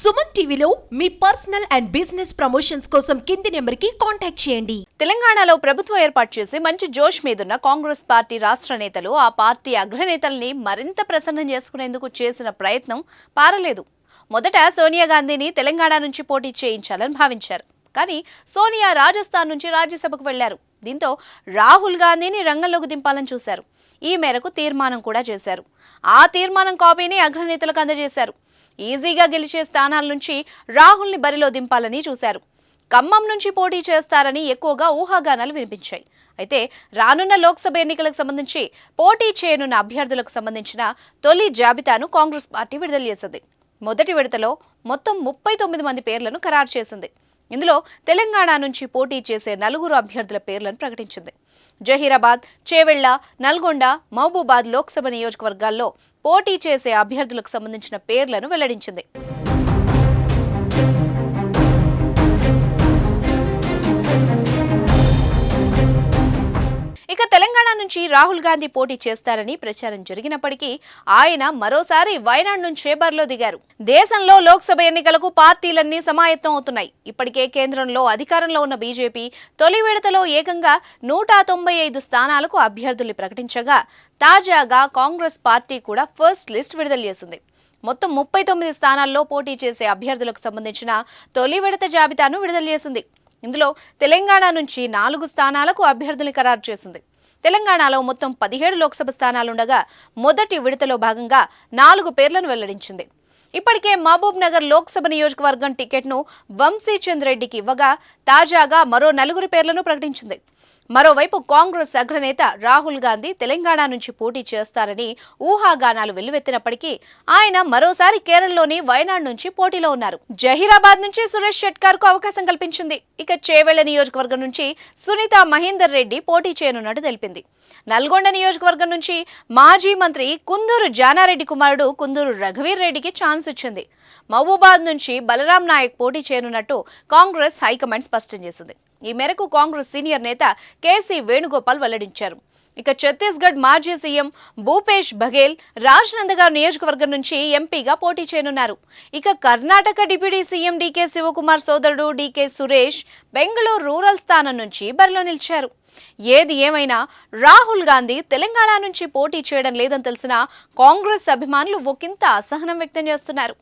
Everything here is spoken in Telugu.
సుమన్ టీవీలో మీ పర్సనల్ అండ్ బిజినెస్ ప్రమోషన్స్ కోసం కింది నెంబర్కి కాంటాక్ట్ చేయండి. తెలంగాణలో ప్రభుత్వం ఏర్పాటు చేసి మంచి జోష్ మీదున్న కాంగ్రెస్ పార్టీ రాష్ట్ర నేతలు ఆ పార్టీ అగ్రనేతల్ని మరింత ప్రసన్నం చేసుకునేందుకు చేసిన ప్రయత్నం పారలేదు. మొదట సోనియా గాంధీని తెలంగాణ నుంచి పోటీ చేయించాలని భావించారు. కానీ సోనియా రాజస్థాన్ నుంచి రాజ్యసభకు వెళ్లారు. దీంతో రాహుల్ గాంధీని రంగంలోకి దింపాలని చూశారు. ఈ మేరకు తీర్మానం కూడా చేశారు. ఆ తీర్మానం కాపీని అగ్రనేతలకు అందజేశారు. ఈజీగా గెలిచే స్థానాల నుంచి రాహుల్ని బరిలో దింపాలని చూశారు. ఖమ్మం నుంచి పోటీ చేస్తారని ఎక్కువగా ఊహాగానాలు వినిపించాయి. అయితే రానున్న లోక్సభ ఎన్నికలకు సంబంధించి పోటీ చేయనున్న అభ్యర్థులకు సంబంధించిన తొలి జాబితాను కాంగ్రెస్ పార్టీ విడుదల చేసింది. మొదటి విడతలో మొత్తం 39 మంది పేర్లను ఖరారు చేసింది. ఇందులో తెలంగాణ నుంచి పోటీ చేసే 4 అభ్యర్థుల పేర్లను ప్రకటించింది. జహీరాబాద్, చేవెళ్ల, నల్గొండ, మహబూబాద్ లోక్సభ నియోజకవర్గాల్లో పోటీ చేసే అభ్యర్థులకు సంబంధించిన పేర్లను వెల్లడించింది. ఇక తెలంగాణ నుంచి రాహుల్ గాంధీ పోటీ చేస్తారని ప్రచారం జరిగినప్పటికీ ఆయన మరోసారి వయనాడ్ నుంచే బరిలో దిగారు. దేశంలో లోక్సభ ఎన్నికలకు పార్టీలన్నీ సమాయత్తం అవుతున్నాయి. ఇప్పటికే కేంద్రంలో అధికారంలో ఉన్న బీజేపీ తొలి విడతలో ఏకంగా 195 స్థానాలకు అభ్యర్థుల్ని ప్రకటించగా తాజాగా కాంగ్రెస్ పార్టీ కూడా ఫస్ట్ లిస్ట్ విడుదల చేసింది. మొత్తం 39 స్థానాల్లో పోటీ చేసే అభ్యర్థులకు సంబంధించిన తొలి విడత జాబితాను విడుదల చేసింది. ఇందులో తెలంగాణ నుంచి 4 స్థానాలకు అభ్యర్థుల్ని ఖరారు చేసింది. తెలంగాణలో మొత్తం 17 లోక్సభ స్థానాలుండగా మొదటి విడతలో భాగంగా 4 పేర్లను వెల్లడించింది. ఇప్పటికే మహబూబ్ నగర్ లోక్సభ నియోజకవర్గం టికెట్ను వంశీచంద్ రెడ్డికి ఇవ్వగా తాజాగా మరో 4 పేర్లను ప్రకటించింది. మరోవైపు కాంగ్రెస్ అగ్రనేత రాహుల్ గాంధీ తెలంగాణ నుంచి పోటీ చేస్తారని ఊహాగానాలు వెల్లువెత్తినప్పటికీ ఆయన మరోసారి కేరళలోని వయనాడ్ నుంచి పోటీలో ఉన్నారు. జహీరాబాద్ నుంచి సురేష్ షెట్కర్ కు అవకాశం కల్పించింది. ఇక చేవెళ్ల నియోజకవర్గం నుంచి సునీత మహేందర్ రెడ్డి పోటీ చేయనున్నట్టు తెలిపింది. నల్గొండ నియోజకవర్గం నుంచి మాజీ మంత్రి కుందూరు జానారెడ్డి కుమారుడు కుందూరు రఘువీర్ రెడ్డికి ఛాన్స్ ఇచ్చింది. మహబూబాద్ నుంచి బలరాం నాయక్ పోటీ చేయనున్నట్టు కాంగ్రెస్ హైకమాండ్ స్పష్టం చేసింది. ఈ మేరకు కాంగ్రెస్ సీనియర్ నేత కేసీ వేణుగోపాల్ వెల్లడించారు. ఇక ఛత్తీస్గఢ్ మాజీ సీఎం భూపేష్ బఘేల్ రాజ్నందగార్ నియోజకవర్గం నుంచి ఎంపీగా పోటీ చేయనున్నారు. ఇక Karnataka deputy CM DK Shivakumar సోదరుడు డీకే సురేష్ బెంగళూరు రూరల్ స్థానం నుంచి బరిలో నిలిచారు. ఏది ఏమైనా రాహుల్ గాంధీ తెలంగాణ నుంచి పోటీ చేయడం లేదని తెలిసిన కాంగ్రెస్ అభిమానులు ఒకంత అసహనం వ్యక్తం చేస్తున్నారు.